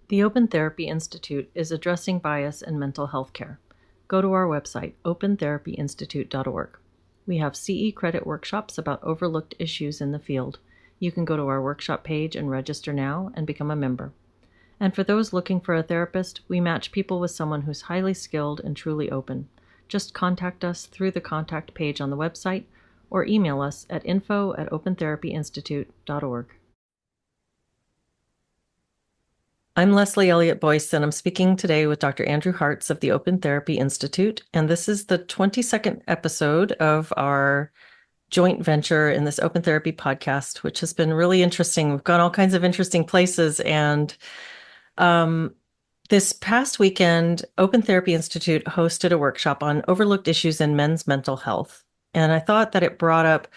The Open Therapy Institute is addressing bias in mental health care. Go to our website, opentherapyinstitute.org. We have CE credit workshops about overlooked issues in the field. You can go to our workshop page and register now and become a member. And for those looking for a therapist, we match people with someone who's highly skilled and truly open. Just contact us through the contact page on the website or email us at info@opentherapyinstitute.org. I'm Leslie Elliott Boyce, and I'm speaking today with Dr. Andrew Hartz of the Open Therapy Institute. And this is the 22nd episode of our joint venture in this Open Therapy podcast, which has been really interesting. We've gone all kinds of interesting places. And this past weekend, Open Therapy Institute hosted a workshop on overlooked issues in men's mental health. And I thought that it brought up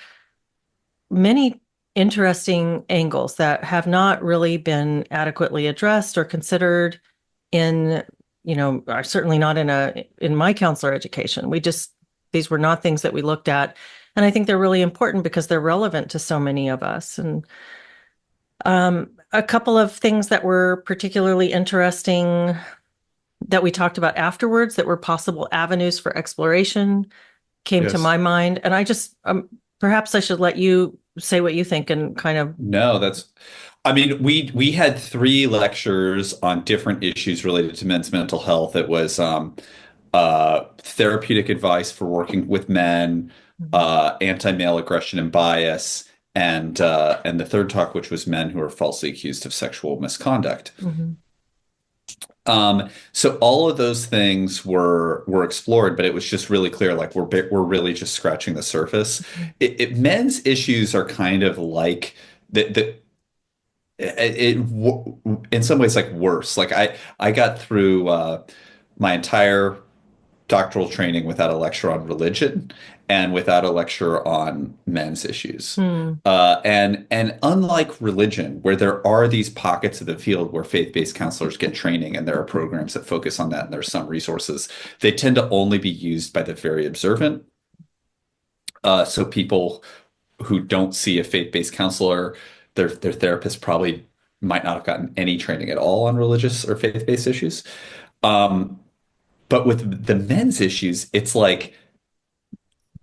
many interesting angles that have not really been adequately addressed or considered in, certainly not in my counselor education. These were not things that we looked at. And I think they're really important because they're relevant to so many of us. And a couple of things that were particularly interesting that we talked about afterwards that were possible avenues for exploration came to my mind. And I just, perhaps I should let you say what you think and kind of. No, we had 3 lectures on different issues related to men's mental health. It was therapeutic advice for working with men, anti-male aggression and bias, and the third talk, which was men who are falsely accused of sexual misconduct. Mm-hmm. So all of those things were explored, but it was just really clear, like we're really just scratching the surface. Men's issues are kind of like in some ways like worse. Like I got through my entire doctoral training without a lecture on religion and without a lecture on men's issues. And unlike religion, where there are these pockets of the field where faith-based counselors get training and there are programs that focus on that and there's some resources, they tend to only be used by the very observant. So people who don't see a faith-based counselor, their therapist probably might not have gotten any training at all on religious or faith-based issues. But with the men's issues, it's like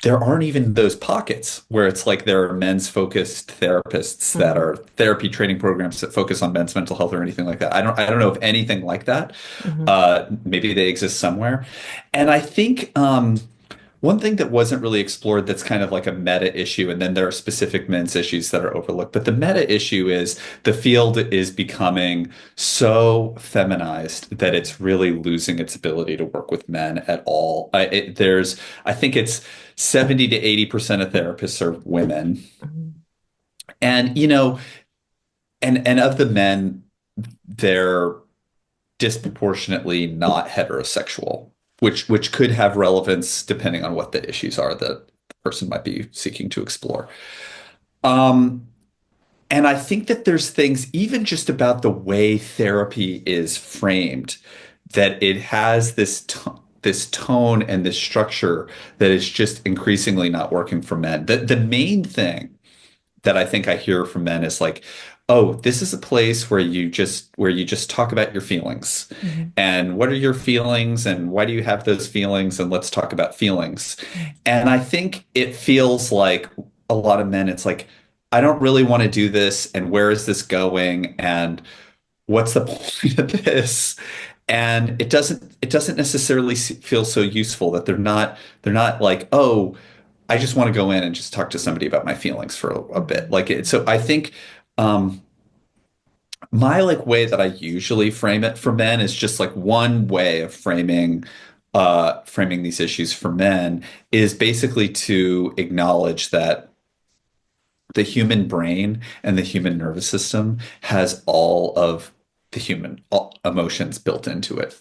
there aren't even those pockets where it's like there are men's focused therapists that are therapy training programs that focus on men's mental health or anything like that. I don't know of anything like that. Maybe they exist somewhere. And I think one thing that wasn't really explored that's kind of like a meta issue, and then there are specific men's issues that are overlooked. But the meta issue is the field is becoming so feminized that it's really losing its ability to work with men at all. I think it's 70 to 80% of therapists are women. And, and of the men, they're disproportionately not heterosexual. Which could have relevance depending on what the issues are that the person might be seeking to explore. And I think that there's things even just about the way therapy is framed, that it has this tone and this structure that is just increasingly not working for men. The main thing that I think I hear from men is like, oh, this is a place where you just talk about your feelings. And what are your feelings and why do you have those feelings? And let's talk about feelings. And I think it feels like a lot of men, it's like, I don't really want to do this. And where is this going? And what's the point of this? And it doesn't necessarily feel so useful that they're not like, oh, I just want to go in and just talk to somebody about my feelings for a bit. So I think my way that I usually frame it for men is just like one way of framing these issues for men is basically to acknowledge that the human brain and the human nervous system has all of the human emotions built into it.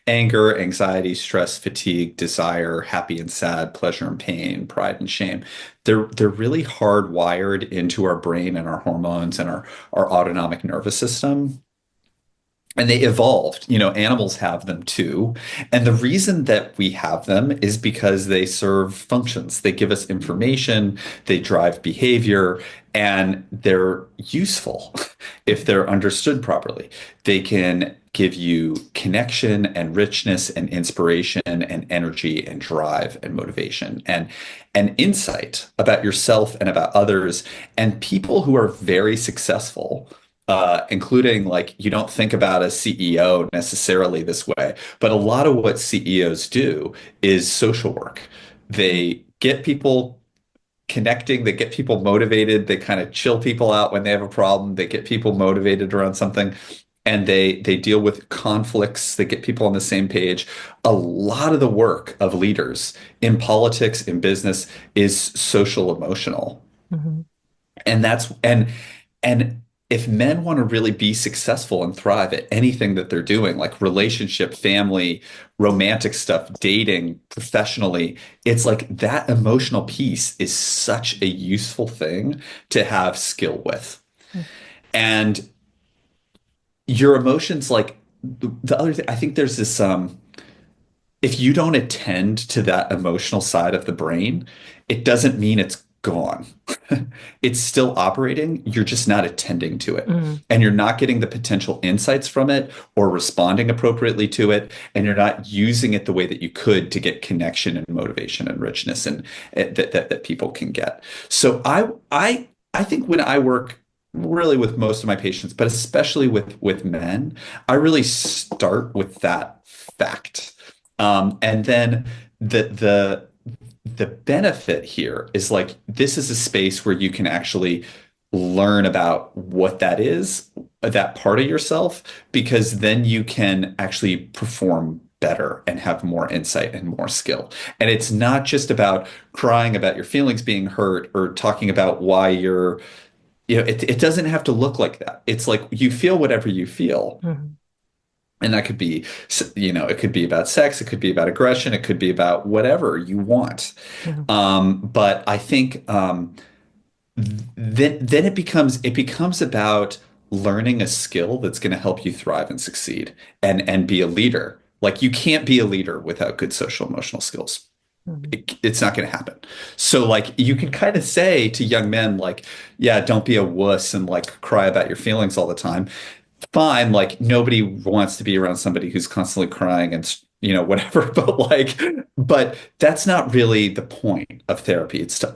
Anger, anxiety, stress, fatigue, desire, happy and sad, pleasure and pain, pride and shame. They're really hardwired into our brain and our hormones and our autonomic nervous system. And they evolved. Animals have them too. And the reason that we have them is because they serve functions. They give us information, they drive behavior, and they're useful if they're understood properly. They can give you connection and richness and inspiration and energy and drive and motivation and insight about yourself and about others. And people who are very successful, including like you don't think about a CEO necessarily this way, but a lot of what CEOs do is social work. They get people connecting, they get people motivated, they kind of chill people out when they have a problem, they get people motivated around something, and they deal with conflicts, they get people on the same page. A lot of the work of leaders in politics, in business, is social emotional. Mhm. And and if men want to really be successful and thrive at anything that they're doing, like relationship, family, romantic stuff, dating, professionally, it's like that emotional piece is such a useful thing to have skill with. And your emotions, like the other thing, I think there's this if you don't attend to that emotional side of the brain, it doesn't mean it's gone. It's still operating. You're just not attending to it. Mhm. And you're not getting the potential insights from it or responding appropriately to it. And you're not using it the way that you could to get connection and motivation and richness and that people can get. So I think when I work really with most of my patients, but especially with men, I really start with that fact. And then the the benefit here is like this is a space where you can actually learn about what that is, that part of yourself, because then you can actually perform better and have more insight and more skill. And it's not just about crying about your feelings being hurt or talking about why you're, it doesn't have to look like that. It's like you feel whatever you feel. Mhm. And that could be, it could be about sex, it could be about aggression, it could be about whatever you want. Mhm. But I think then it becomes about learning a skill that's going to help you thrive and succeed and be a leader. Like you can't be a leader without good social emotional skills. Mhm. It's not going to happen. So like you can kind of say to young men like, yeah, don't be a wuss and like cry about your feelings all the time. Fine, like nobody wants to be around somebody who's constantly crying and whatever, but that's not really the point of therapy. It's to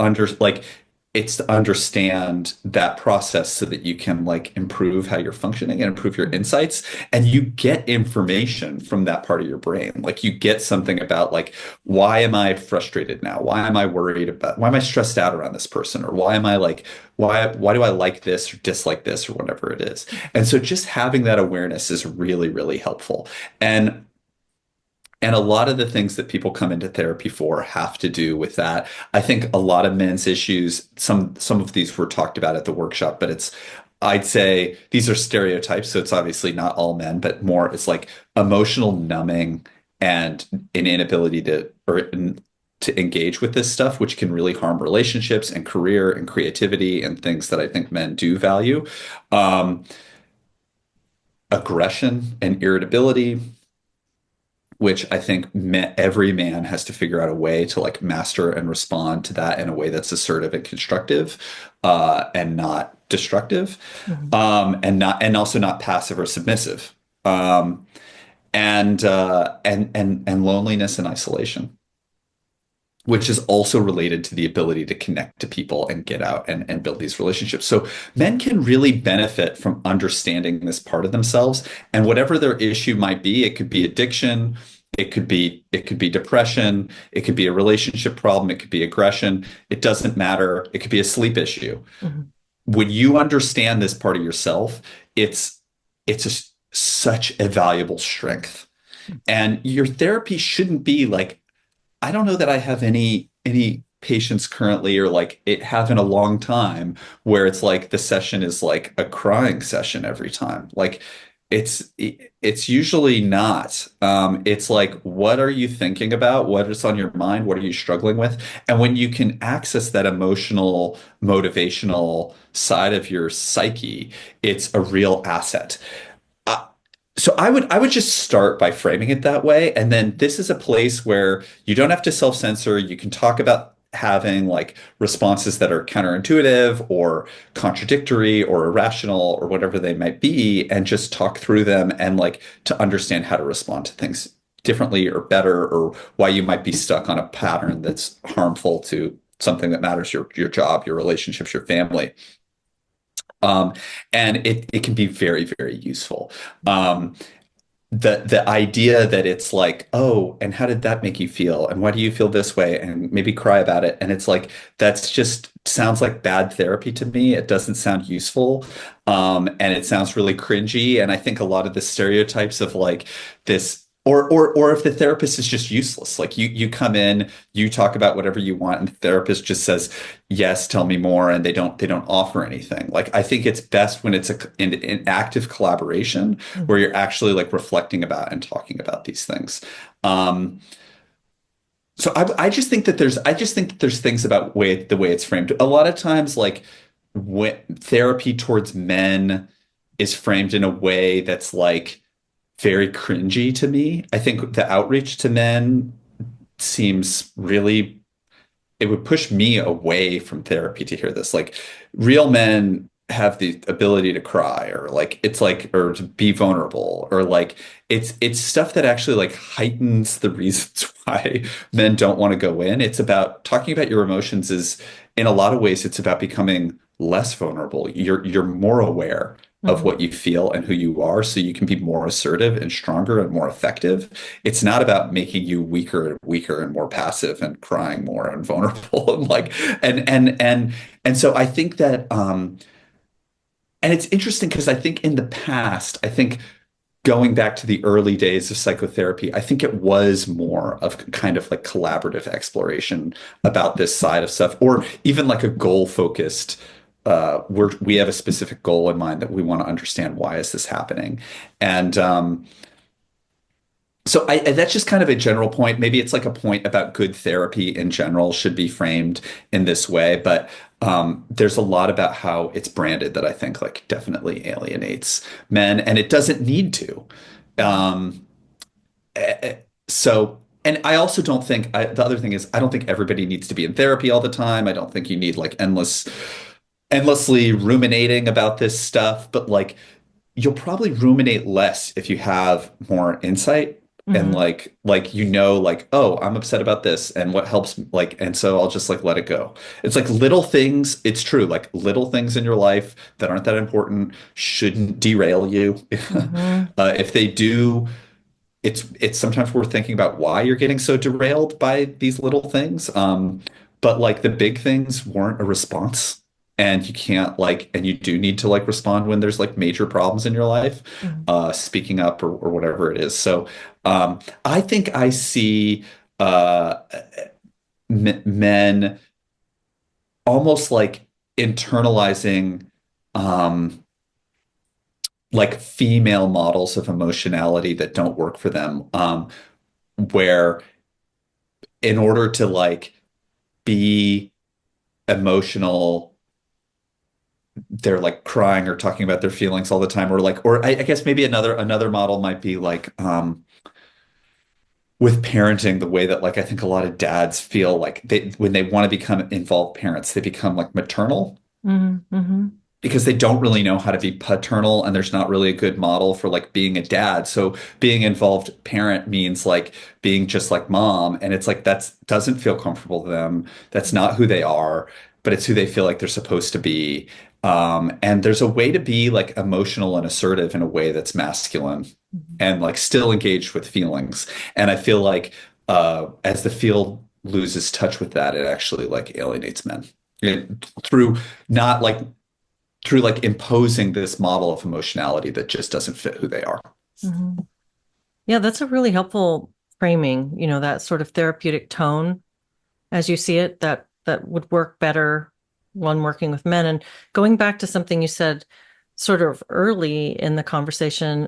understand that process so that you can like improve how you're functioning and improve your Mhm. insights, and you get information from that part of your brain. Like you get something about like, why am I frustrated now? Why am I worried about, why am I stressed out around this person? Or why am I like, why do I like this or dislike this or whatever it is? And so just having that awareness is really, really helpful. And and a lot of the things that people come into therapy for have to do with that. I think a lot of men's issues, some of these were talked about at the workshop, but I'd say these are stereotypes, so it's obviously not all men, but more it's like emotional numbing and an inability to engage with this stuff, which can really harm relationships and career and creativity and things that I think men do value. Um, Aggression and irritability, which I think every man has to figure out a way to like master and respond to that in a way that's assertive and constructive, and not destructive, Mhm. and also not passive or submissive, and loneliness and isolation, which is also related to the ability to connect to people and get out and build these relationships. So men can really benefit from understanding this part of themselves, and whatever their issue might be, it could be addiction, it could be depression, it could be a relationship problem, it could be aggression, it doesn't matter. It could be a sleep issue. Mhm. When you understand this part of yourself, it's such a valuable strength. And your therapy shouldn't be like, I don't know that I have any patients currently or like it have in a long time where it's like the session is like a crying session every time. Like it's usually not. It's like, what are you thinking about? What is on your mind? What are you struggling with? And when you can access that emotional, motivational side of your psyche, it's a real asset. Uh, so I would just start by framing it that way, and then this is a place where you don't have to self-censor. You can talk about having like responses that are counterintuitive or contradictory or irrational or whatever they might be, and just talk through them and like to understand how to respond to things differently or better, or why you might be stuck on a pattern that's harmful to something that matters, your job, your relationships, your family. Um, and it can be very, very useful. The idea that it's like, oh, and how did that make you feel? And why do you feel this way? And maybe cry about it. And it's like, that's just sounds like bad therapy to me. It doesn't sound useful. And it sounds really cringy. And I think a lot of the stereotypes of like this, or if the therapist is just useless, like you come in, you talk about whatever you want, and the therapist just says, yes, tell me more, and they don't offer anything. Like I think it's best when it's an active collaboration where you're actually like reflecting about and talking about these things. Um, so I just think that there's things about the way it's framed. A lot of times, like when therapy towards men is framed in a way that's like very cringy to me. I think the outreach to men seems really, it would push me away from therapy to hear this. Like real men have the ability to cry, or like it's like, or to be vulnerable, or like it's stuff that actually like heightens the reasons why men don't want to go in. It's about talking about your emotions, is in a lot of ways it's about becoming less vulnerable. You're more aware of Mhm. what you feel and who you are, so you can be more assertive and stronger and more effective. It's not about making you weaker and weaker and more passive and crying more and vulnerable and like and so I think that and it's interesting because I think in the past, I think going back to the early days of psychotherapy, I think it was more of kind of like collaborative exploration about this side of stuff, or even like a goal focused. We have a specific goal in mind that we want to understand, why is this happening, and so that's just kind of a general point. Maybe it's like a point about good therapy in general should be framed in this way, but there's a lot about how it's branded that I think like definitely alienates men, and it doesn't need to. Um, eh, eh, so, and I also don't think the other thing is I don't think everybody needs to be in therapy all the time. I don't think you need like endlessly ruminating about this stuff, but like you'll probably ruminate less if you have more insight, and Mhm. like like, oh, I'm upset about this, and what helps, like, and so I'll just like let it go. It's like little things, it's true, like little things in your life that aren't that important shouldn't derail you. Mhm. If they do, it's sometimes worth thinking about why you're getting so derailed by these little things. But like the big things weren't a response. And you can't like, and you do need to like respond when there's like major problems in your life, Mhm. speaking up, or whatever it is. So I think I see uh, men almost like internalizing um, like female models of emotionality that don't work for them. Where in order to like be emotional, they're like crying or talking about their feelings all the time, or like, or I guess maybe another model might be like with parenting, the way that like I think a lot of dads feel like they when they want to become involved parents, they become like maternal, Mhm. Mhm. because they don't really know how to be paternal, and there's not really a good model for like being a dad. So being involved parent means like being just like mom, and it's like that's doesn't feel comfortable to them. That's not who they are, but it's who they feel like they're supposed to be. And there's a way to be like emotional and assertive in a way that's masculine Mhm. and like still engaged with feelings. And I feel like as the field loses touch with that, it actually like alienates men. Through not like through like imposing this model of emotionality that just doesn't fit who they are. Mhm. Yeah, that's a really helpful framing, that sort of therapeutic tone as you see it, that would work better when working with men. And going back to something you said sort of early in the conversation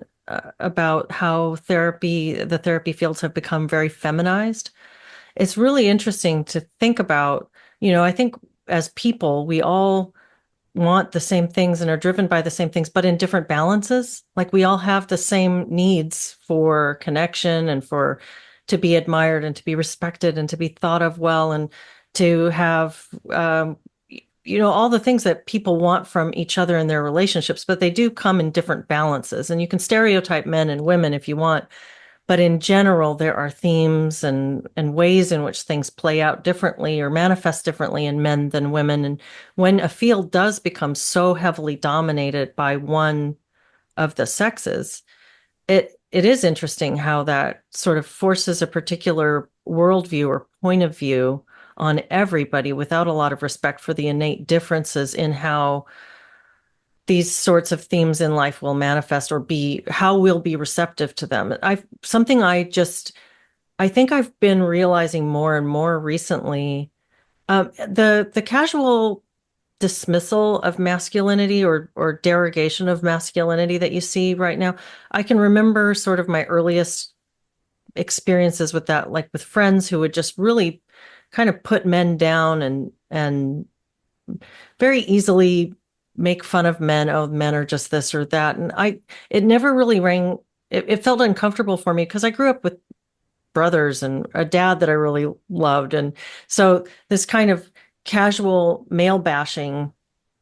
about how the therapy fields have become very feminized. It's really interesting to think about. I think as people, we all want the same things and are driven by the same things, but in different balances. Like we all have the same needs for connection and for to be admired and to be respected and to be thought of well. And to have all the things that people want from each other in their relationships, but they do come in different balances. And you can stereotype men and women if you want, but in general, there are themes and ways in which things play out differently or manifest differently in men than women. And when a field does become so heavily dominated by one of the sexes, it is interesting how that sort of forces a particular worldview or point of view on everybody without a lot of respect for the innate differences in how these sorts of themes in life will manifest or be how we'll be receptive to them. I think I've been realizing more and more recently. The casual dismissal of masculinity or derogation of masculinity that you see right now. I can remember sort of my earliest experiences with that, like with friends who would just really kind of put men down and very easily make fun of men. Oh, men are just this or that. And it never really rang, it felt uncomfortable for me because I grew up with brothers and a dad that I really loved. And so this kind of casual male bashing,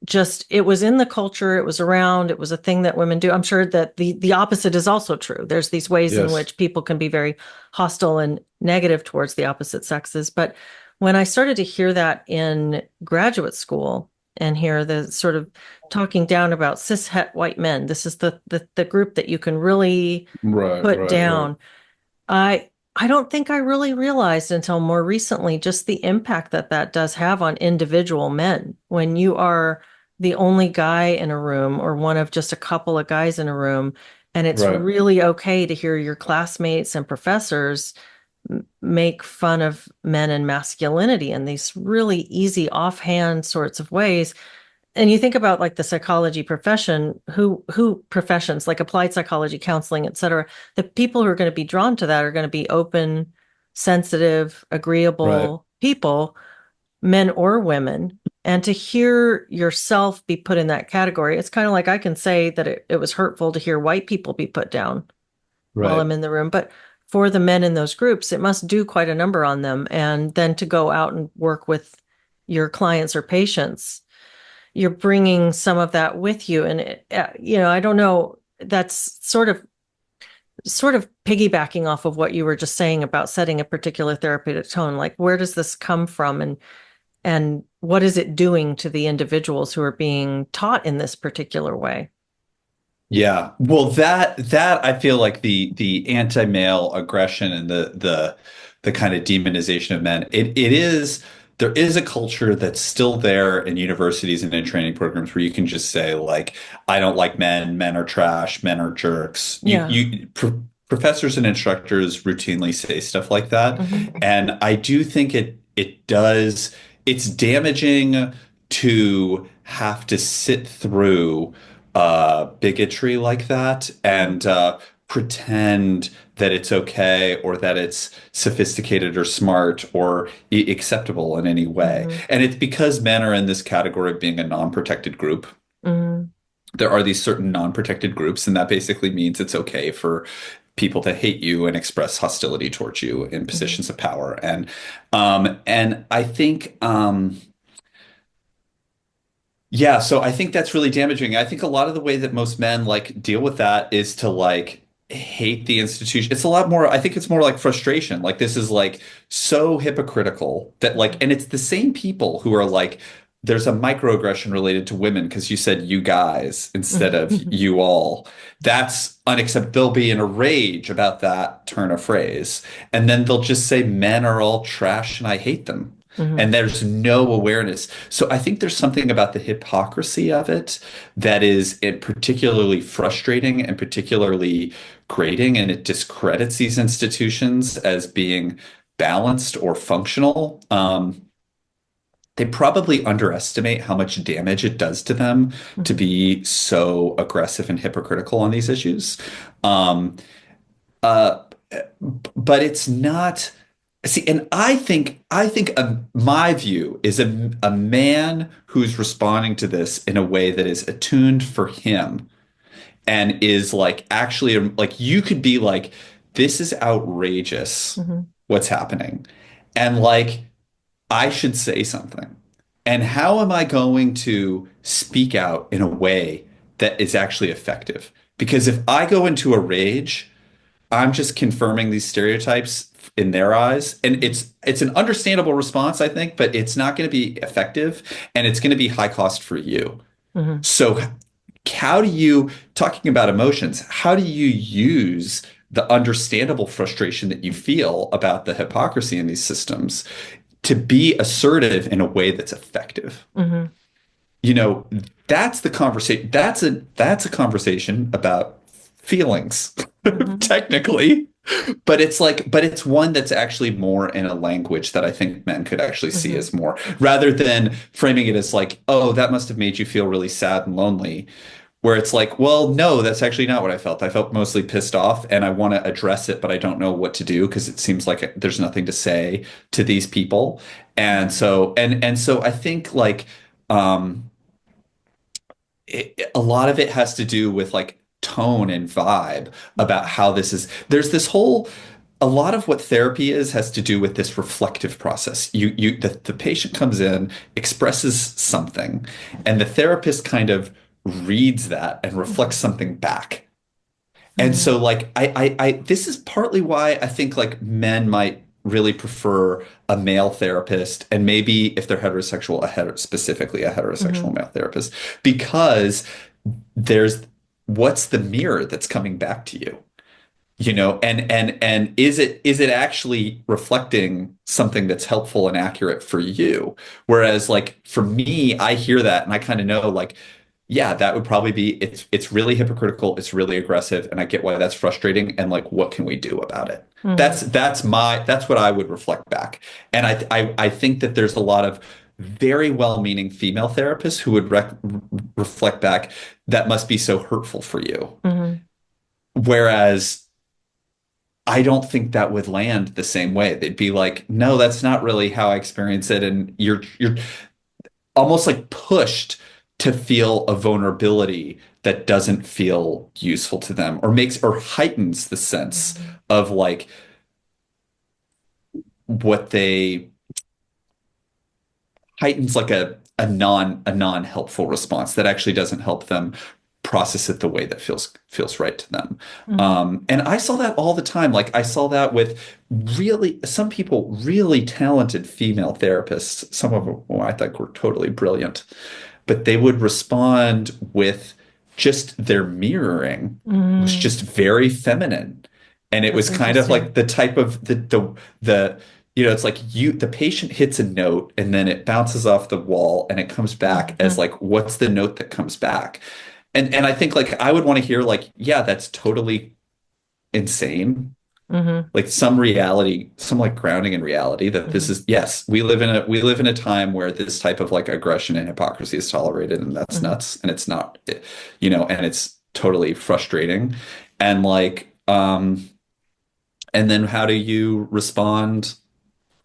just it was in the culture, it was around, it was a thing that women do. I'm sure that the opposite is also true. There's these ways in Yes. which people can be very hostile and negative towards the opposite sexes. But when I started to hear that in graduate school and hear the sort of talking down about cis het white men, this is the group that you can really Right, put right, right, down. I don't think I really realized until more recently just the impact that that does have on individual men. When you are the only guy in a room or one of just a couple of guys in a room, and it's right. really okay to hear your classmates and professors make fun of men and masculinity in these really easy offhand sorts of ways. And you think about like the psychology profession, who professions like applied psychology, counseling, et cetera, the people who are going to be drawn to that are going to be open, sensitive, Right. agreeable people, men or women. And to hear yourself be put in that category, it's kind of like I can say that it was hurtful to hear white people be put down while I'm Right. in the room. But for the men in those groups, it must do quite a number on them. And then to go out and work with your clients or patients, you're bringing some of that with you. And I don't know, that's sort of piggybacking off of what you were just saying about setting a particular therapeutic tone. Like, where does this come from, and what is it doing to the individuals who are being taught in this particular way? Yeah. Well, that I feel like the anti-male aggression and the kind of demonization of men, it is there is a culture that's still there in universities and in training programs where you can just say like, I don't like men, men are trash, men are jerks. Yeah. Professors and instructors routinely say stuff like that. Mhm. And I do think it's damaging to have to sit through bigotry like that Mhm. and pretend that it's okay or that it's sophisticated or smart or acceptable in any way. Mhm. And it's because men are in this category of being a non-protected group. Mhm. There are these certain non-protected groups, and that basically means it's okay for people to hate you and express hostility towards you in Mhm. positions of power. And I think yeah, so I think that's really damaging. I think a lot of the way that most men like deal with that is to like hate the institution. It's a lot more, I think it's more like frustration. Like this is like so hypocritical that like, Mhm. and it's the same people who are like, there's a microaggression related to women because you said you guys instead of Mhm. you all. That's unacceptable. They'll be in a rage about that turn of phrase. And then they'll just say men are all trash and I hate them. Mhm. And there's no awareness. So I think there's something about the hypocrisy of it that is particularly frustrating and particularly grating, and it discredits these institutions as being balanced or functional. They probably underestimate how much damage it does to them to Mhm. be so aggressive and hypocritical on these issues. Um, uh, but it's not. See, and I think my view is a man who's responding to this in a way that is attuned for him and is like actually like you could be like, this is outrageous Mhm. what's happening. And like I should say something. And how am I going to speak out in a way that is actually effective? Because if I go into a rage, I'm just confirming these stereotypes in their eyes. And it's an understandable response, I think, but it's not going to be effective and it's going to be high cost for you. Hmm. So how do you, talking about emotions, how do you use the understandable frustration that you feel about the hypocrisy in these systems to be assertive in a way that's effective? Hmm. You know, that's the conversation. That's a conversation about feelings, Hmm. technically. But it's one that's actually more in a language that I think men could actually see Hmm. as more, rather than framing it as like, oh, that must have made you feel really sad and lonely. Where it's like, well, no, that's actually not what I felt. I felt mostly pissed off and I want to address it, but I don't know what to do because it seems like there's nothing to say to these people. And so I think like um a lot of it has to do with like tone and vibe about how this is. There's this whole a lot of what therapy is has to do with this reflective process. The patient comes in, expresses something, and the therapist kind of reads that and reflects Hmm. something back. And Hmm. so like this is partly why I think like men might really prefer a male therapist and maybe if they're heterosexual specifically a Hmm. heterosexual male therapist because there's what's the mirror that's coming back to you, you know, and is it actually reflecting something that's helpful and accurate for you? Whereas like for me, I hear that and I kind of know like, yeah, that would probably be it's really hypocritical, it's really aggressive, and I get why that's frustrating and like what can we do about it? Hmm. That's what I would reflect back. And I think that there's a lot of very well-meaning female therapists who would reflect back that must be so hurtful for you. Hmm. Whereas I don't think that would land the same way. They'd be like, no, that's not really how I experience it. And you're almost like pushed to feel a vulnerability that doesn't feel useful to them or makes or heightens the sense Hmm. of like what they heightens like a non helpful response that actually doesn't help them process it the way that feels right to them. Hmm. And I saw that all the time. Like I saw that with really some people, really talented female therapists. Some of them I think were totally brilliant, but they would respond with just their mirroring was Hmm. just very feminine. And it That's was kind of like interesting. the type of the it's like the patient hits a note and then it bounces off the wall and it comes back as Hmm. like, what's the note that comes back? And I think like I would want to hear like, yeah, that's totally insane. Hmm. Like some reality, some like grounding in reality that this Hmm. is, yes, we live in a time where this type of like aggression and hypocrisy is tolerated and that's Hmm. nuts. And it's not, and it's totally frustrating. And like, and then how do you respond?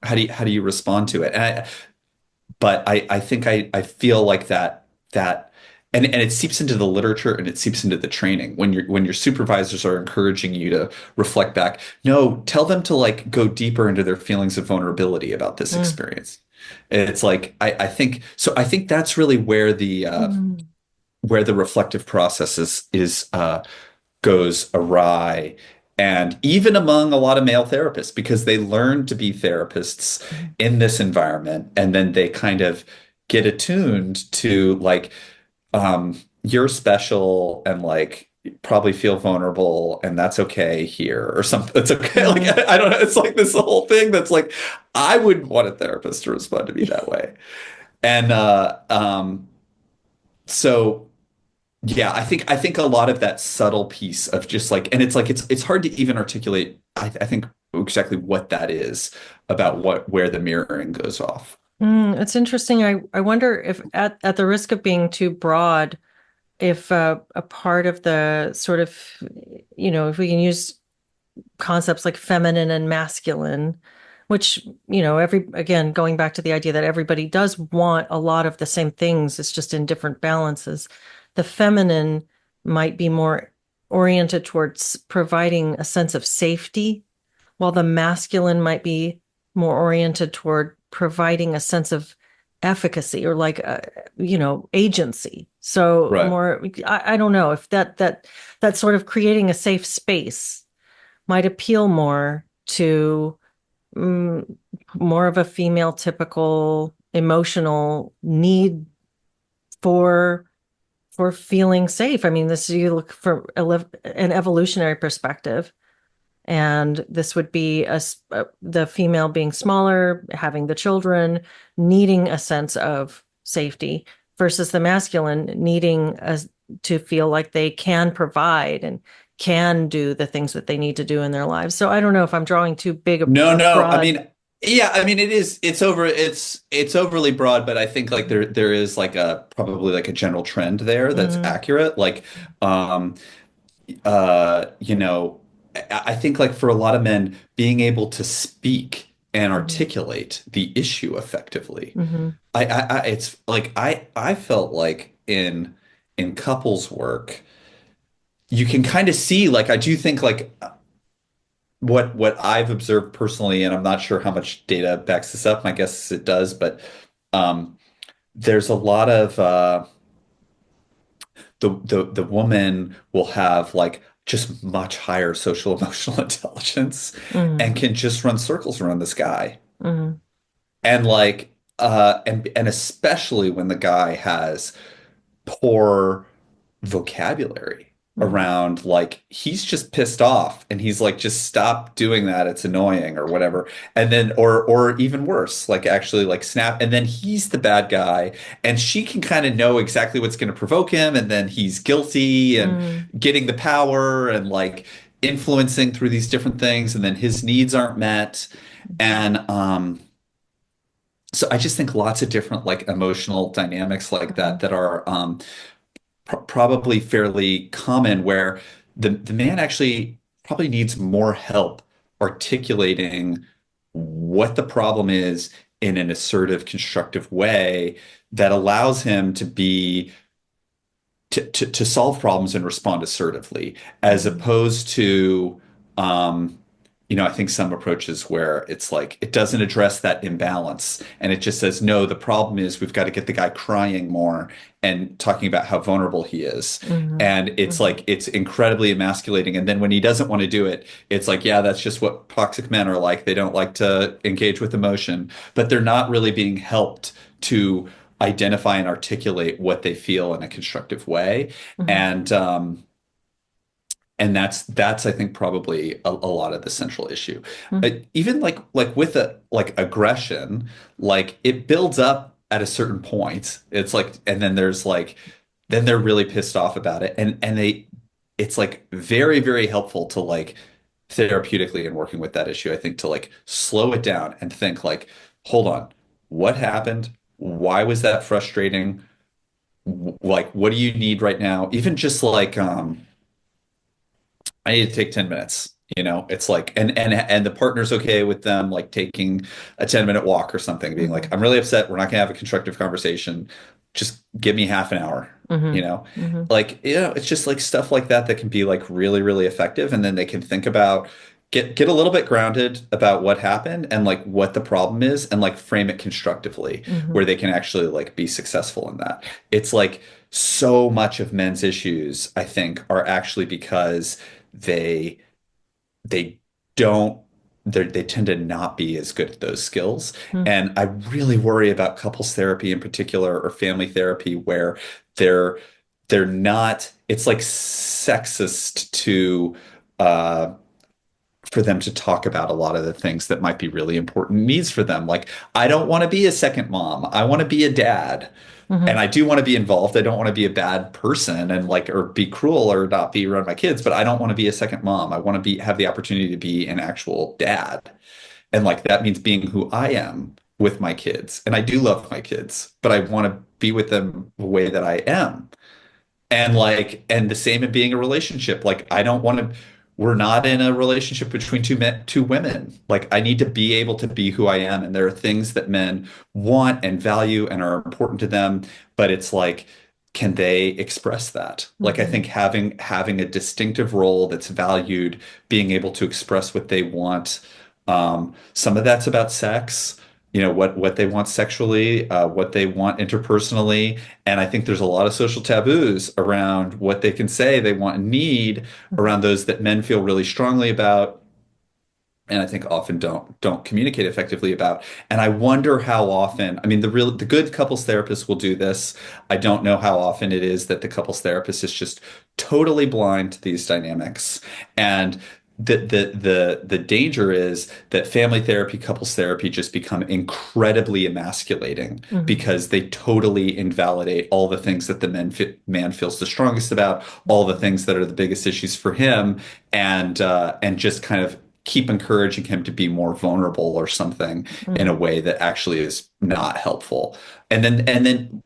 How do you respond to it? But I think I feel like that and it seeps into the literature and it seeps into the training when your supervisors are encouraging you to reflect back. No, tell them to like go deeper into their feelings of vulnerability about this experience. It's like I think so. I think that's really Hmm. where the reflective process is goes awry. And even among a lot of male therapists, because they learn to be therapists Hmm. in this environment, and then they kind of get attuned to like, you're special and like probably feel vulnerable, and that's okay here or something. It's okay. Like Hmm. I don't know. It's like this whole thing that's like, I wouldn't want a therapist to respond to me that way. And so yeah, I think a lot of that subtle piece of just like, and it's like it's hard to even articulate. I think exactly what that is about what where the mirroring goes off. It's interesting. I wonder if at the risk of being too broad, if a part of the sort of, if we can use concepts like feminine and masculine, which, again, going back to the idea that everybody does want a lot of the same things, it's just in different balances. The feminine might be more oriented towards providing a sense of safety, while the masculine might be more oriented toward providing a sense of efficacy or like agency. So Right. more, I don't know if that sort of creating a safe space might appeal more to mm, more of a female typical emotional need for feeling safe. I mean, this you look from an evolutionary perspective, and this would be the female being smaller, having the children, needing a sense of safety, versus the masculine needing to feel like they can provide and can do the things that they need to do in their lives. So I don't know if I'm drawing too big No, a no. I broad. mean, yeah, I mean it's overly broad, but I think like there is like a probably like a general trend there that's Mm, accurate. Like um you know, I think like for a lot of men being able to speak and mhm, articulate the issue effectively. mhm, It's like I felt like in couples work, you can kind of see like I do think like what I've observed personally, and I'm not sure how much data backs this up. My guess is it does, but um, there's a lot of the woman will have like just much higher social emotional intelligence mhm, and can just run circles around this guy. mhm, And like and especially when the guy has poor vocabulary mhm, around like he's just pissed off and he's like just stop doing that, it's annoying or whatever, and then or even worse like actually like snap, and then he's the bad guy and she can kind of know exactly what's going to provoke him, and then he's guilty and mhm, getting the power and like influencing through these different things, and then his needs aren't met. And so I just think lots of different like emotional dynamics like that mhm, that are probably fairly common where the man actually probably needs more help articulating what the problem is in an assertive, constructive way that allows him to be to solve problems and respond assertively, as mhm, opposed to, um, I think some approaches where it's like it doesn't address that imbalance and it just says, no, the problem is we've got to get the guy crying more and talking about how vulnerable he is. mhm, And it's mhm, like it's incredibly emasculating. And then when he doesn't want to do it, it's like, yeah, that's just what toxic men are like. They don't like to engage with emotion, but they're not really being helped to identify and articulate what they feel in a constructive way. mhm, And and that's I think probably a lot of the central issue. mhm, Even like with a like aggression, like it builds up at a certain point. It's like, and then there's like then they're really pissed off about it, and they it's like very, very helpful to like therapeutically in working with that issue, I think, to like slow it down and think like, hold on, what happened? Why was that frustrating? Like, what do you need right now? Even just like, I need to take 10 minutes. It's like, and the partner's okay with them like taking a 10-minute walk or something, being like, mhm, I'm really upset. We're not gonna have a constructive conversation. Just give me half an hour, you mhm, know? mhm, Like, it's just like stuff like that that can be like really, really effective. And then they can think about get a little bit grounded about what happened and like what the problem is and like frame it constructively where mhm, they can actually like be successful in that. It's like so much of men's issues, I think, are actually because they they don't they tend to not be as good at those skills. mhm, And I really worry about couples therapy in particular or family therapy where they're they're not, it's like sexist to uh for them to talk about a lot of the things that might be really important needs for them. Like, I don't want to be a second mom. I want to be a dad. And mhm, I do want to be involved. I don't want to be a bad person and like or be cruel or not be around my kids, but I don't want to be a second mom. I want to be have the opportunity to be an actual dad. And like that means being who I am with my kids. And I do love my kids, but I want to be with them the way that I am. And like, and the same in being a relationship. Like, I don't want to, we're not in a relationship between two men, two women. Like, I need to be able to be who I am. And there are things that men want and value and are important to them. But it's like, can they express that? Like, I mhm, think having a distinctive role that's valued, being able to express what they want. Some of that's about sex. what they want sexually, what they want interpersonally. And I think there's a lot of social taboos around what they can say they want and need Mhm. around those that men feel really strongly about, and I think often don't communicate effectively about. And I wonder how often, I mean, the good couples therapist will do this. I don't know how often it is that the couples therapist is just totally blind to these dynamics. And the danger is that family therapy, couples therapy just become incredibly emasculating Mhm. because they totally invalidate all the things that the man feels the strongest about, all the things that are the biggest issues for him, and just kind of keep encouraging him to be more vulnerable or something in a Mhm. way that actually is not helpful. And then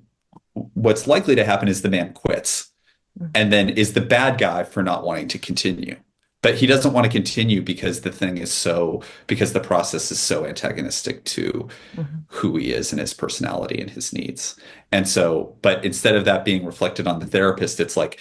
what's likely to happen is the man quits Mhm. and then is the bad guy for not wanting to continue. But he doesn't want to continue because the process is so antagonistic to Mhm. who he is and his personality and his needs. And so, but instead of that being reflected on the therapist, it's like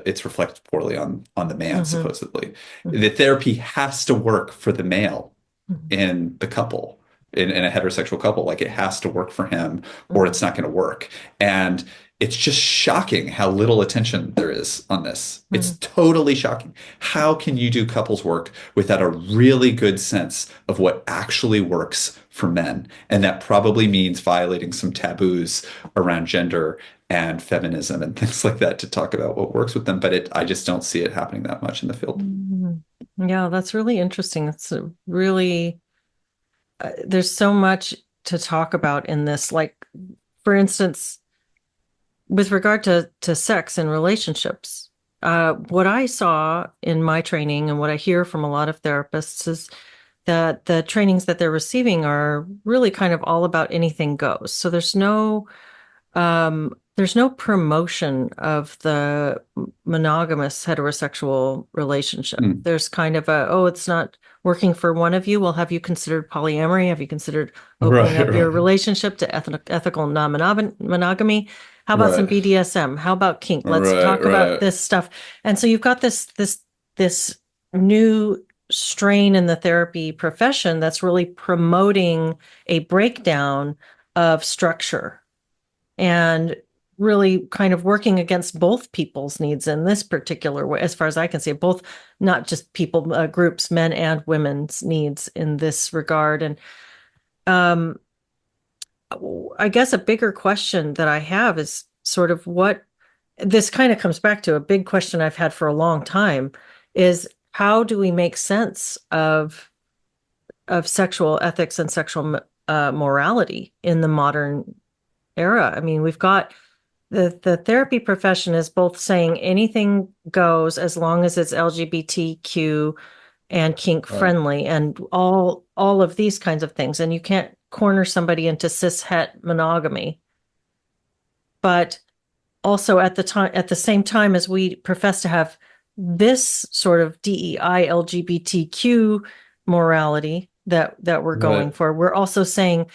it's reflected poorly on the man, Mhm. supposedly. Mhm. The therapy has to work for the male Mhm. in the couple, in a heterosexual couple. Like it has to work for him or Mhm. it's not going to work. And it's just shocking how little attention there is on this. It's Mhm. totally shocking. How can you do couples work without a really good sense of what actually works for men? And that probably means violating some taboos around gender and feminism and things like that to talk about what works with them. But I just don't see it happening that much in the field. Mhm. Yeah, that's really interesting. It's a really, there's so much to talk about in this. Like, for instance, with regard to sex and relationships, what I saw in my training and what I hear from a lot of therapists is that the trainings that they're receiving are really kind of all about anything goes. So there's no promotion of the monogamous heterosexual relationship. Mm. There's kind of oh, it's not working for one of you. Well, have you considered polyamory? Have you considered opening Right, up your right, relationship to ethical non-monogamy? How about some right, BDSM? How about kink? Let's right, talk about right. this stuff. And so you've got this new strain in the therapy profession that's really promoting a breakdown of structure and really kind of working against both people's needs in this particular way, as far as I can see, both not just people, groups, men and women's needs in this regard. And um, I guess a bigger question that I have is sort of what this kind of comes back to a big question I've had for a long time is how do we make sense of sexual ethics and sexual morality in the modern era? I mean, we've got the therapy profession is both saying anything goes as long as it's LGBTQ and kink Right. friendly and all of these kinds of things. And you can't corner somebody into cis het monogamy. But also at the same time as we profess to have this sort of DEI LGBTQ morality that we're going Right. for, we're also saying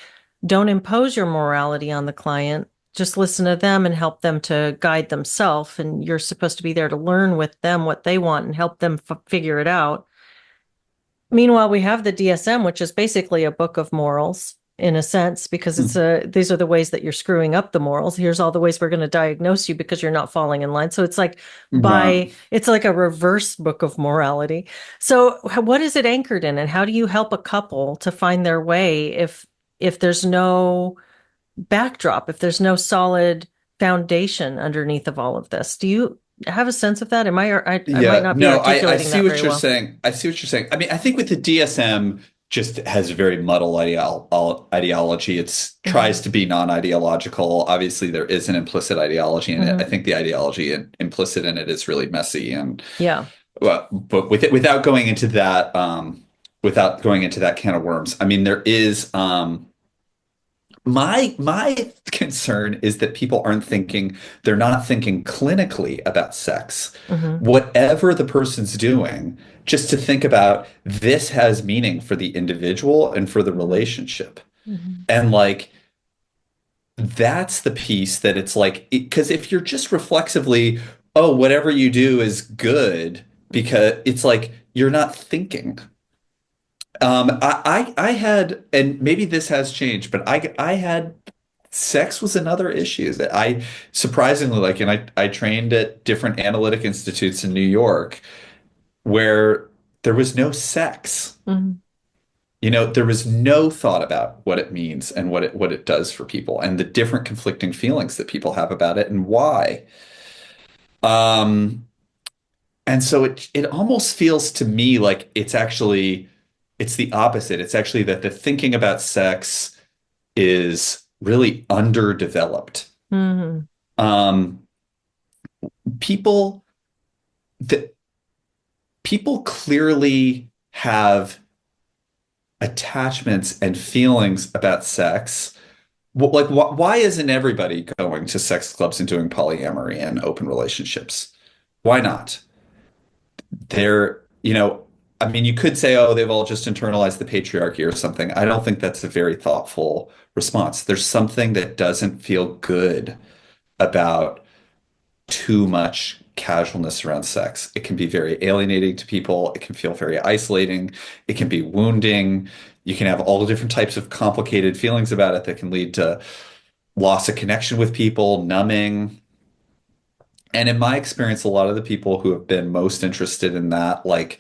don't impose your morality on the client. Just listen to them and help them to guide themselves. And you're supposed to be there to learn with them what they want and help them figure it out. Meanwhile, we have the DSM, which is basically a book of morals in a sense, because Hmm. these are the ways that you're screwing up the morals. Here's all the ways we're going to diagnose you because you're not falling in line. So Right. it's like a reverse book of morality. So what is it anchored in, and how do you help a couple to find their way if there's no backdrop, if there's no solid foundation underneath of all of this? Do you have a sense of that? I might Yeah, not be no, I articulating see that what very you're well. saying. I see what you're saying. I mean, I think with the DSM just has very muddled ideology. It's Hmm. tries to be non-ideological. Obviously, there is an implicit ideology in it. I Hmm. think the ideology implicit in it is really messy and Yeah. well, but without going into that can of worms. I mean, there is my concern is that people aren't thinking, they're not thinking clinically about sex. Hmm. Whatever the person's doing, just to think about this has meaning for the individual and for the Hmm. relationship. Hmm. And like that's the piece that it's like, because if you're just reflexively, oh, whatever you do is good, because it's like you're not thinking. I had, and maybe this has changed, but I had sex was another issue that I surprisingly like, and I trained at different analytic institutes in New York where there was no sex. Mhm. There was no thought about what it means and what it does for people and the different conflicting feelings that people have about it and why. Um, and so it almost feels to me like it's the opposite. It's actually that the thinking about sex is really underdeveloped. Mhm. Um, people that people clearly have attachments and feelings about sex. Like, why isn't everybody going to sex clubs and doing polyamory and open relationships? Why not? They're, I mean, you could say, oh, they've all just internalized the patriarchy or something. I don't think that's a very thoughtful response. There's something that doesn't feel good about too much casualness around sex. It can be very alienating to people. It can feel very isolating. It can be wounding. You can have all the different types of complicated feelings about it that can lead to loss of connection with people, numbing. And in my experience, a lot of the people who have been most interested in that, like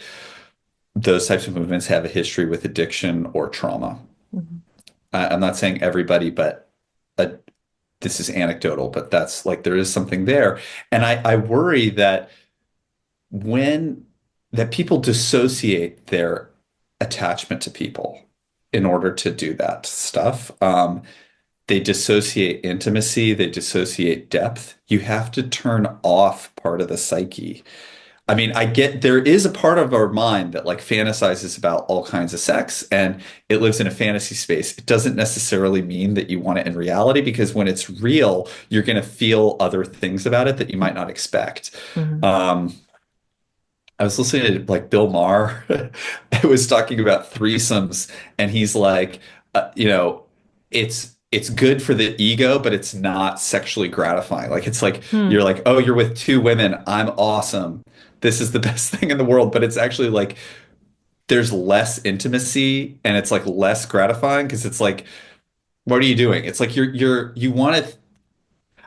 those types of movements, have a history with addiction or trauma. Mhm. I'm not saying everybody, but uh, this is anecdotal, but that's like there is something there. And I worry that when that people dissociate their attachment to people in order to do that stuff. They dissociate intimacy, they dissociate depth. You have to turn off part of the psyche. I mean, I get there is a part of our mind that like fantasizes about all kinds of sex and it lives in a fantasy space. It doesn't necessarily mean that you want it in reality because when it's real, you're going to feel other things about it that you might not expect. Mhm. Um, I was listening to like Bill Maher. I was talking about threesomes, and he's like, it's good for the ego, but it's not sexually gratifying. Like it's like Hmm. you're like, oh, you're with two women. I'm awesome. This is the best thing in the world. But it's actually like there's less intimacy, and it's like less gratifying because it's like, what are you doing? It's like you want to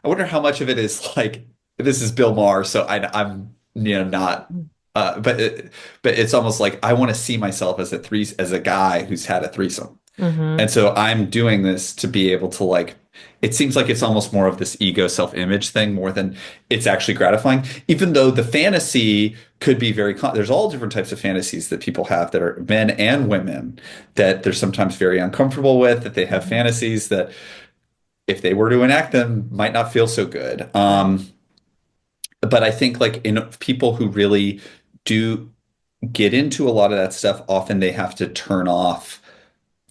I wonder how much of it is like this is Bill Maher, so I'm not, but it's almost like I want to see myself as a guy who's had a threesome, and Mhm. so I'm doing this to be able to like. It seems like it's almost more of this ego self-image thing more than it's actually gratifying. Even though the fantasy could be there's all different types of fantasies that people have that are men and women that they're sometimes very uncomfortable with, that they have Mhm. fantasies that if they were to enact them, might not feel so good. Right. But I think like in people who really do get into a lot of that stuff, often they have to turn off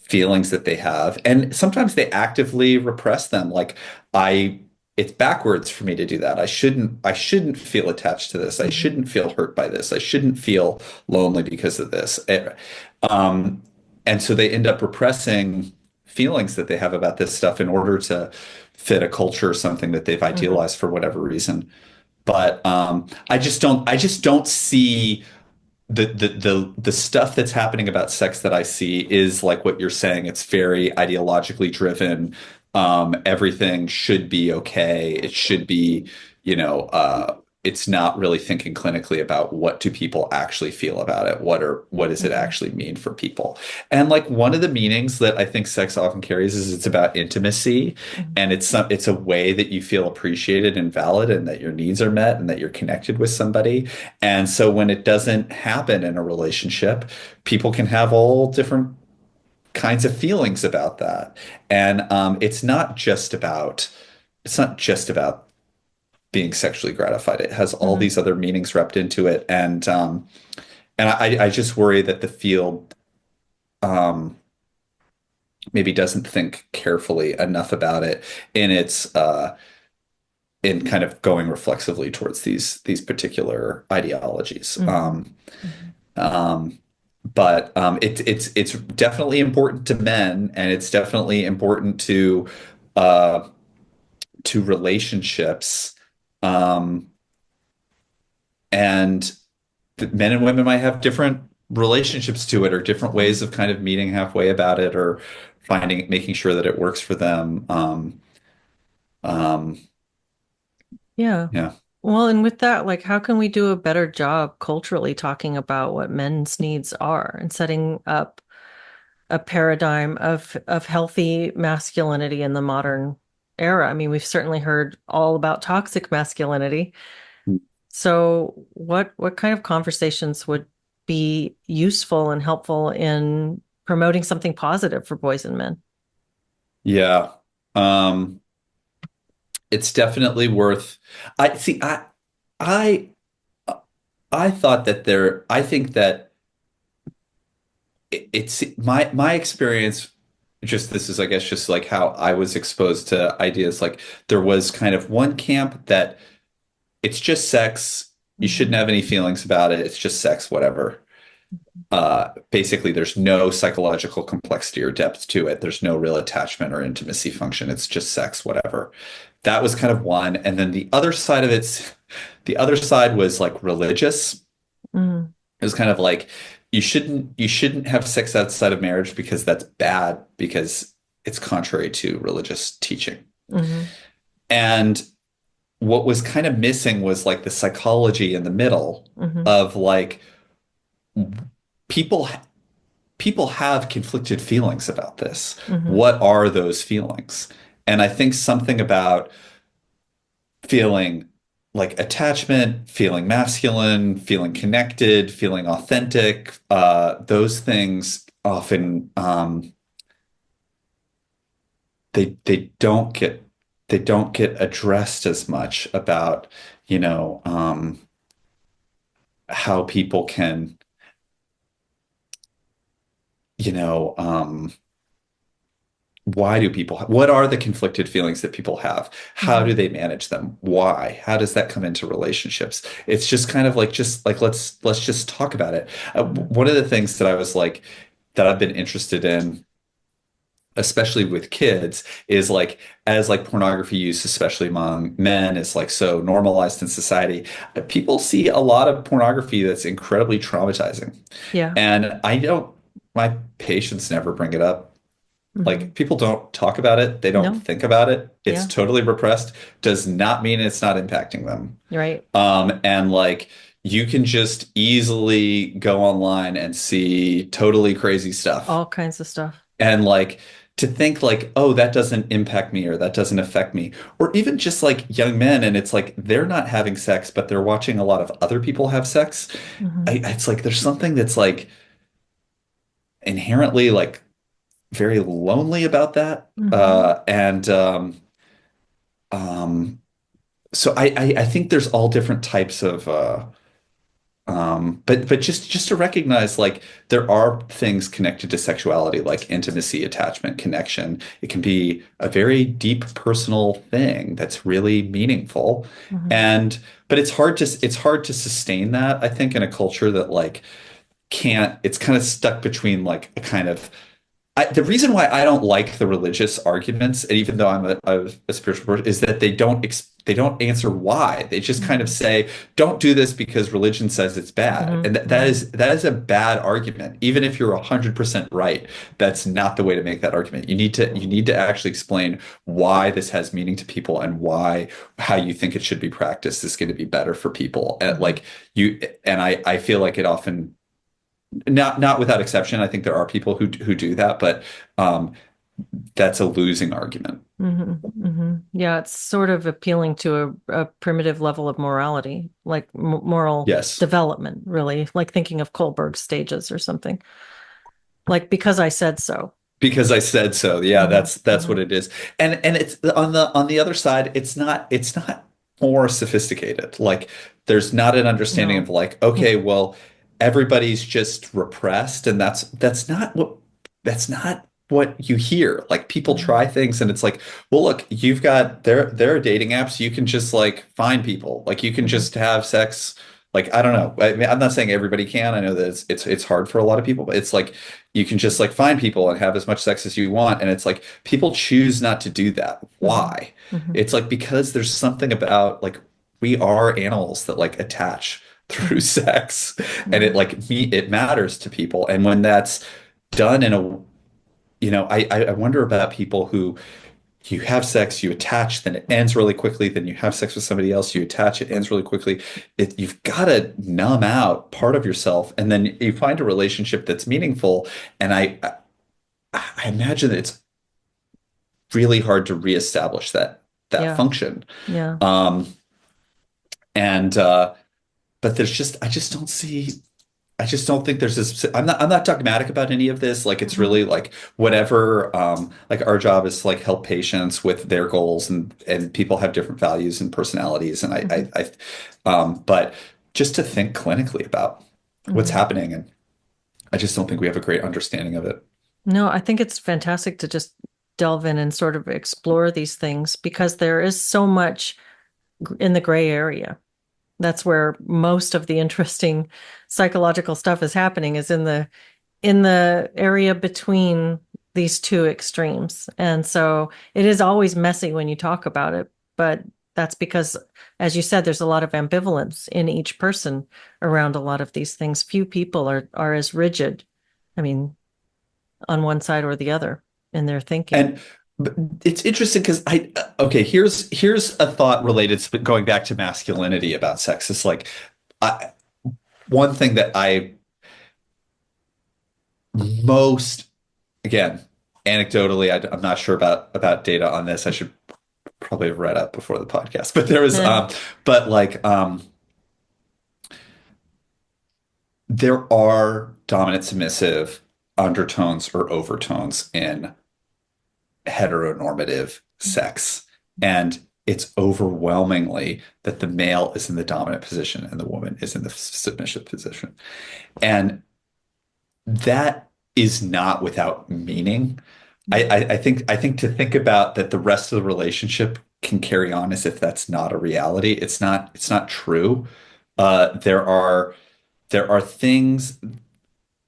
feelings that they have, and sometimes they actively repress them. Like I, it's backwards for me to do that. I shouldn't feel attached to this. I Mhm. shouldn't feel hurt by this. I shouldn't feel lonely because of this. Um, and so they end up repressing feelings that they have about this stuff in order to fit a culture or something that they've Mhm. idealized for whatever reason. But I just don't see the stuff that's happening about sex that I see is like what you're saying. It's very ideologically driven. Everything should be okay. It should be, you know, it's not really thinking clinically about what do people actually feel about it. What does it Mhm. actually mean for people? And like one of the meanings that I think sex often carries is it's about intimacy, Mhm. and it's a way that you feel appreciated and valid, and that your needs are met, and that you're connected with somebody. And so when it doesn't happen in a relationship, people can have all different kinds of feelings about that. And it's not just about being sexually gratified. It has all Mhm. these other meanings wrapped into it. And I just worry that the field um, maybe doesn't think carefully enough about it in its in kind of going reflexively towards these particular ideologies. Mhm. Mhm. Um, but it's definitely important to men, and it's definitely important uh, to relationships. Um, and men and women might have different relationships to it or different ways of kind of meeting halfway about it or making sure that it works for them. Um, Yeah. yeah. Well, and with that, like, how can we do a better job culturally talking about what men's needs are and setting up a paradigm of healthy masculinity in the modern era? I mean, we've certainly heard all about toxic masculinity. So, what kind of conversations would be useful and helpful in promoting something positive for boys and men? Yeah. Um, it's definitely worth I see I I thought that I think that it's my experience just this is I guess just like how I was exposed to ideas like there was kind of one camp that it's just sex. You shouldn't Mhm. have any feelings about it. It's just sex, whatever. Basically, there's no psychological complexity or depth to it. There's no real attachment or intimacy function. It's just sex, whatever. That was kind of one. And then the other side was like religious. Mhm. It was kind of like you shouldn't have sex outside of marriage because that's bad because it's contrary to religious teaching. Mhm. And what was kind of missing was like the psychology in the middle Mhm. of like people people have conflicted feelings about this. Mhm. What are those feelings? And I think something about feeling like attachment, feeling masculine, feeling connected, feeling authentic, those things often they don't get addressed as much about, you know, how people can, you know, why do people, what are the conflicted feelings that people have? How do Mhm. they manage them? Why? How does that come into relationships? It's just kind of like, just like, let's just talk about it. Mhm. One of the things that I was like, that I've been interested in, especially with kids, is like, as like pornography use, especially among men, is like so normalized in society. People see a lot of pornography that's incredibly traumatizing. Yeah. And I don't, my patients never bring it up. Mhm. Like people don't talk about it, they don't No. think about it. It's Yeah. totally repressed. Does not mean it's not impacting them. Right. And like you can just easily go online and see totally crazy stuff. All kinds of stuff. And like to think like, oh, that doesn't impact me or that doesn't affect me. Or even just like young men and it's like they're not having sex, but they're watching a lot of other people have sex. Mhm. It's like there's something that's like inherently like very lonely about that. Mhm. Um, so I think there's all different types of but just to recognize like there are things connected to sexuality like intimacy, attachment, connection. It can be a very deep personal thing that's really meaningful. Mhm. And but it's hard to sustain that, I think, in a culture that like can't it's kind of stuck between like a kind of the reason why I don't like the religious arguments, and even though a spiritual person, is that they don't answer why. They just kind of Mhm. say, "Don't do this because religion says it's bad," Mhm. and Mhm. that is a bad argument. Even if you're 100% right, that's not the way to make that argument. You need to actually explain why this has meaning to people and why how you think it should be practiced is going to be better for people. And Mhm. like you, and I feel like it often not without exception. I think there are people who do that, but um, that's a losing argument. Mhm. Mhm. Yeah, it's sort of appealing to a primitive level of morality, like moral Yes, development, really, like thinking of Kohlberg's stages or something. Like because I said so. because I said so. Yeah, Mhm. that's what Mhm. it is. And it's on the other side, it's not more sophisticated. Like there's not an understanding of No. like, Yeah. okay, well, everybody's just repressed, and that's not what you hear. Like people Mhm. try things and it's like, well, look, there are dating apps. You can just like find people. Like you can Mhm. just have sex. Like I don't know. I mean, I'm not saying everybody can. I know that it's hard for a lot of people, but it's like you can just like find people and have as much sex as you want. And it's like people choose not to do that. Mhm. Why? Mhm. It's like because there's something about like we are animals that like attach. through Mhm. sex, and Mhm. it matters to people. And when that's done in a, I wonder about people who you have sex, you attach, then it ends really quickly. Then you have sex with somebody else, you attach, it ends really quickly. You've got to numb out part of yourself, and then you find a relationship that's meaningful. And I imagine that it's really hard to reestablish that Yeah. function. Yeah. Um, and but I just don't see. I just don't think there's this. I'm not dogmatic about any of this. Like it's Mhm. really like whatever. Like our job is to like help patients with their goals, and people have different values and personalities. And Mhm. but just to think clinically about what's Mhm. happening, and I just don't think we have a great understanding of it. No, I think it's fantastic to just delve in and sort of explore these things because there is so much in the gray area. That's where most of the interesting psychological stuff is happening is in the area between these two extremes. And so it is always messy when you talk about it, but that's because, as you said, there's a lot of ambivalence in each person around a lot of these things. Few people are as rigid, I mean, on one side or the other in their thinking. And but it's interesting because okay, here's a thought related to going back to masculinity about sex. It's like I, one thing that I most again anecdotally I'm not sure about data on this. I should probably have read up before the podcast, but but like there are dominant submissive undertones or overtones in heteronormative sex. And it's overwhelmingly that the male is in the dominant position and the woman is in the submissive position. And that is not without meaning. I think to think about that the rest of the relationship can carry on as if that's not a reality. It's not true. There are things,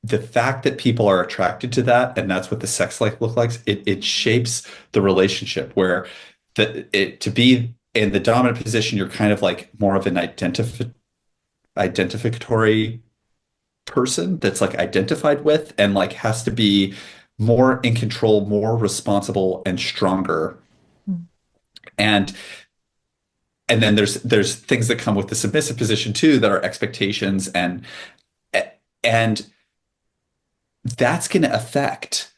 the fact that people are attracted to that and that's what the sex life looks like, it shapes the relationship where to be in the dominant position, you're kind of like more of an identificatory person that's like identified with and like has to be more in control, more responsible and stronger. And then there's things that come with the submissive position too that are expectations and that's going to affect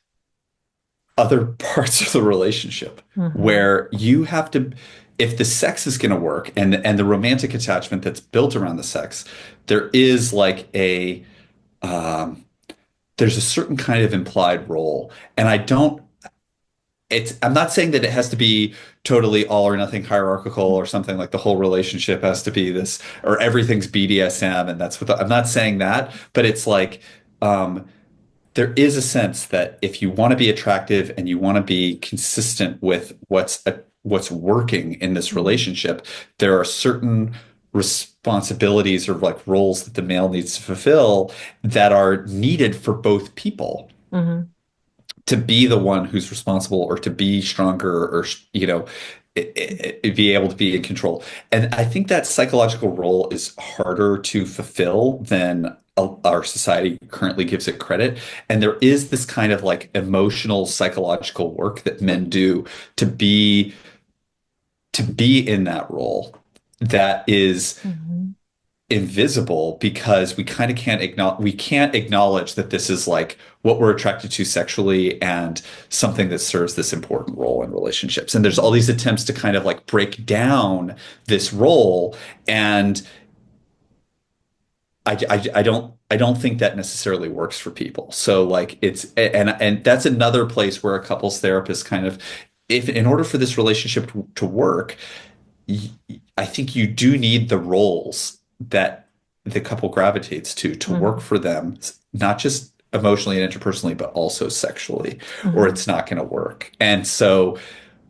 other parts of the relationship Mhm. where you have to, if the sex is going to work and the romantic attachment that's built around the sex, there is like um, there's a certain kind of implied role. And I'm not saying that it has to be totally all or nothing hierarchical or something like the whole relationship has to be this or everything's BDSM and I'm not saying that, but it's like, um, there is a sense that if you want to be attractive and you want to be consistent with what's working in this Mhm. relationship, there are certain responsibilities or like roles that the male needs to fulfill that are needed for both people Mhm. to be the one who's responsible or to be stronger or be able to be in control. And I think that psychological role is harder to fulfill than our society currently gives it credit. And there is this kind of like emotional psychological work that men do to be in that role that is Mhm. invisible because we can't acknowledge that this is like what we're attracted to sexually and something that serves this important role in relationships. And there's all Mhm. these attempts to kind of like break down this role. And I don't think that necessarily works for people. So like and that's another place where a couples therapist kind of, if in order for this relationship to work, I think you do need the roles that the couple gravitates to work Mhm. for them, not just emotionally and interpersonally, but also sexually, or Mhm. it's not going to work. And so,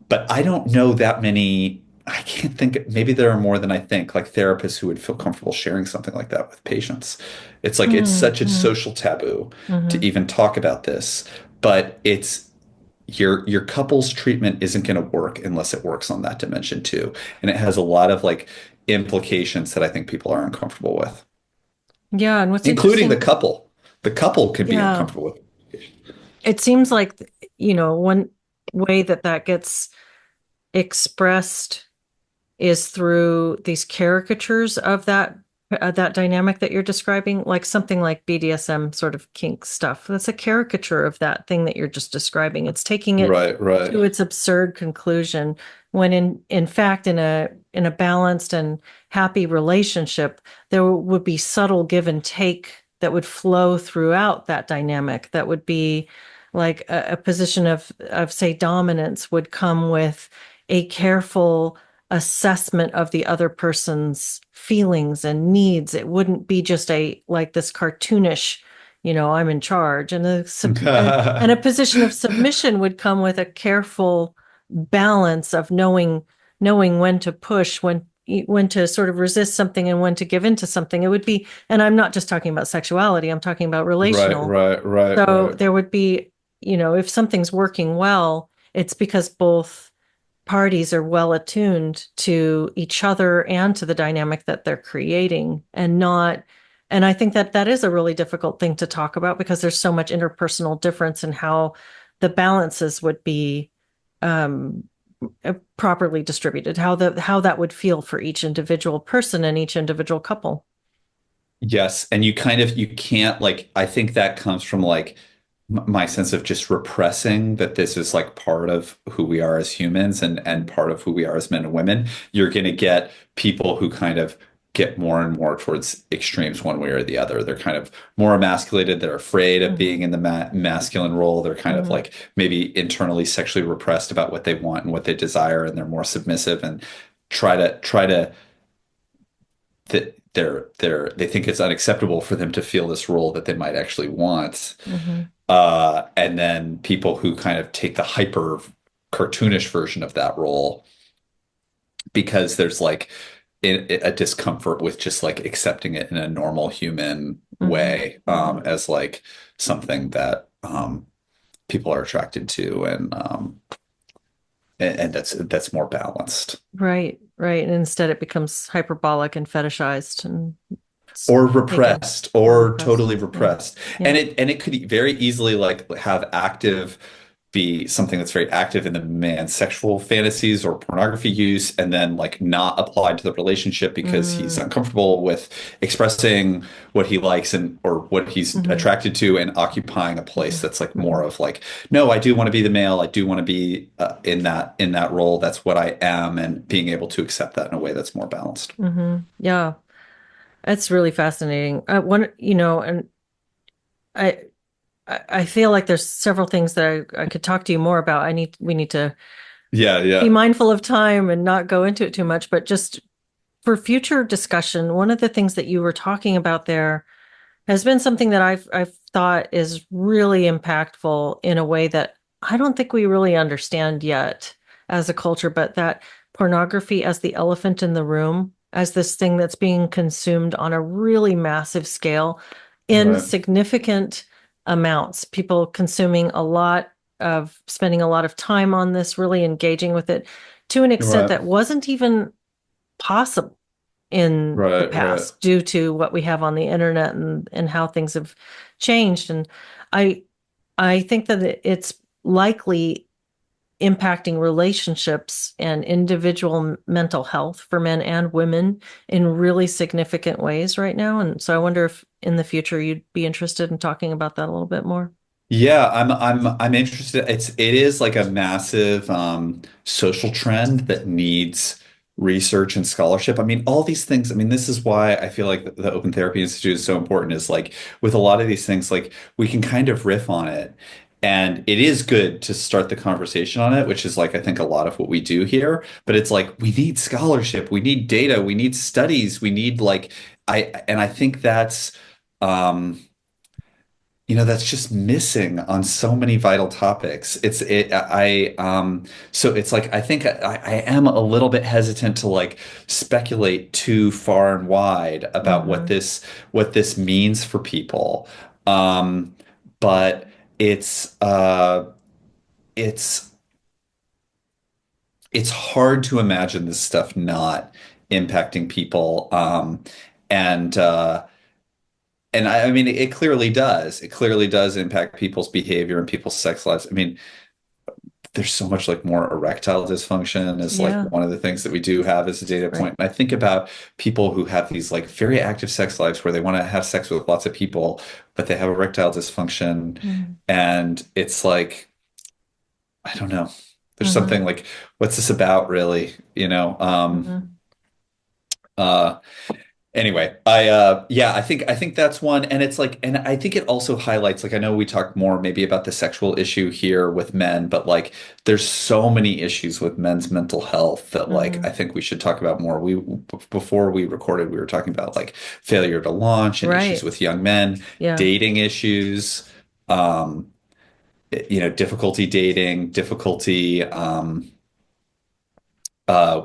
but I don't know that many. I can't think, maybe there are more than I think, like therapists who would feel comfortable sharing something like that with patients. It's like it's such a Mhm. social taboo to Mhm. even talk about this, but it's your couple's treatment isn't going to work unless it works on that dimension too. And it has a lot of like implications that I think people are uncomfortable with. Yeah, and what's including the interesting, couple. The couple can be yeah, uncomfortable with it. it seems like, one way that that gets expressed is through these caricatures of that dynamic that you're describing, like something like BDSM sort of kink stuff. That's a caricature of that thing that you're just describing. It's taking it Right, right. to its absurd conclusion when in fact in a balanced and happy relationship there would be subtle give and take that would flow throughout that dynamic, that would be like a position of say dominance would come with a careful assessment of the other person's feelings and needs. It wouldn't be just a like this cartoonish, I'm in charge. And a position of submission would come with a careful balance of knowing when to push, when to sort of resist something and when to give into something. It would be, and I'm not just talking about sexuality, I'm talking about Right, relational. right, right, So right. there would be, if something's working well, it's because both parties are well attuned to each other and to the dynamic that they're creating, and I think that that is a really difficult thing to talk about because there's so much interpersonal difference in how the balances would be um, properly distributed, how that would feel for each individual person and each individual couple. Yes, and you can't like I think that comes from like my sense of just repressing that this is like part of who we are as humans and part of who we are as men and women. You're going to get people who kind of get more and more towards extremes one way or the other. They're kind of more emasculated. They're afraid of being Hmm. in the masculine role. They're kind of Hmm. like maybe internally sexually repressed about what they want and what they desire, and they're more submissive and try to that they think it's unacceptable for them to feel this role that they might actually want. Hmm. And then people who kind of take the hyper cartoonish version of that role because there's like a discomfort with just like accepting it in a normal human Hmm. way, Hmm. as like something that people are attracted to, and that's more balanced. Right, right. And instead it becomes hyperbolic and fetishized and it's Or taken repressed or or repressed. totally Yeah. repressed, Yeah. and it could very easily like have active be something that's very active in the man's sexual fantasies or pornography use, and then like not applied to the relationship because he's Mm. uncomfortable with expressing what he likes and or what he's Hmm. attracted to, and occupying a place Hmm. that's like more Hmm. of like, no, I do want to be the male, I do want to be in that role, that's what I am, and being able to accept that in a way that's more balanced. Hmm. Yeah. That's really fascinating. And I, I feel like there's several things that I could talk to you more about. We need to Yeah, be yeah. mindful of time and not go into it too much, but just for future discussion, one of the things that you were talking about there has been something that I've thought is really impactful in a way that I don't think we really understand yet as a culture, but that pornography as the elephant in the room, as this thing that's being consumed on a really massive scale in Right, significant amounts, people consuming a lot of spending a lot of time on this, really engaging with it to an extent right, that wasn't even possible in the right, right. past due to what we have on the internet and how things have changed. And I I think that it's likely impacting relationships and individual mental health for men and women in really significant ways right now. And so I wonder if in the future you'd be interested in talking about that a little bit more. Yeah, I'm interested. It is like a massive social trend that needs research and scholarship. I mean, all these things, I mean, this is why I feel like the Open Therapy Institute is so important, is like with a lot of these things, like we can kind of riff on it. And it is good to start the conversation on it, which is like I think a lot of what we do here. But it's like we need scholarship, we need data, we need studies, we need like I think that's that's just missing on so many vital topics. So it's like I think I am a little bit hesitant to like speculate too far and wide about Hmm. what this means for people. Um, but it's it's it's hard to imagine this stuff not impacting people. And And I mean, it clearly does. It clearly does impact people's behavior and people's sex lives. I mean, there's so much like more erectile dysfunction is like Yeah, one of the things that we do have as a data right. point. And I think about people who have these like very active sex lives where they want to have sex with lots of people, but they have erectile dysfunction. Mm-hmm. And it's like, I don't know. There's Mm-hmm. something like, what's this about really? Uh, Anyway, I think that's one. And it's like, and I think it also highlights, like, I know we talk more maybe about the sexual issue here with men, but like there's so many issues with men's mental health that like I Mm-hmm. think we should talk about more. Before we recorded, we were talking about like failure to launch and issues Right. with young men, Yeah. dating issues, um, difficulty dating, difficulty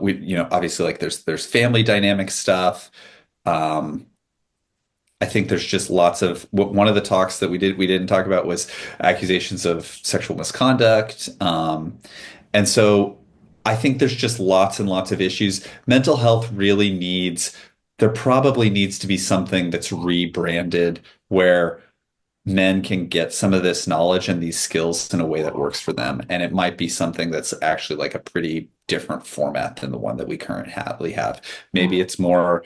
we obviously like there's family dynamic stuff. Um, I think there's just lots of one of the talks that we didn't talk about was accusations of sexual misconduct. And so I think there's just lots and lots of issues. Mental health really needs, there probably needs to be something that's rebranded where men can get some of this knowledge and these skills in a way that works for them. And it might be something that's actually like a pretty different format than the one that we currently have. Maybe Mm. it's more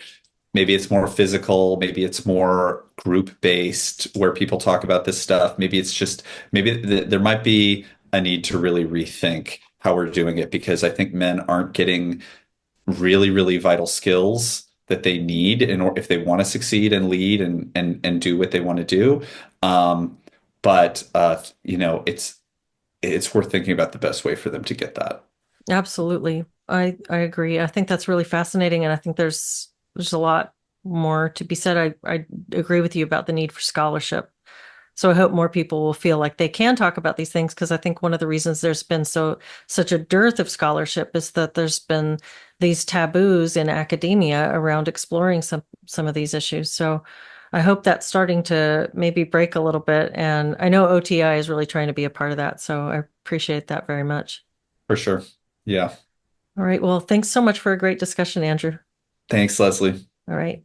Maybe it's more physical, maybe it's more group based where people talk about this stuff. Maybe it's just there might be a need to really rethink how we're doing it because I think men aren't getting really, really vital skills that they need in order if they want to succeed and lead and do what they want to do. Um, but it's worth thinking about the best way for them to get that. Absolutely. I agree. I think that's really fascinating, and I think there's a lot more to be said. I agree with you about the need for scholarship. So I hope more people will feel like they can talk about these things because I think one of the reasons there's been such a dearth of scholarship is that there's been these taboos in academia around exploring some of these issues. So I hope that's starting to maybe break a little bit. And I know OTI is really trying to be a part of that. So I appreciate that very much. For sure. Yeah. All right. Well, thanks so much for a great discussion, Andrew. Thanks, Leslie. All right.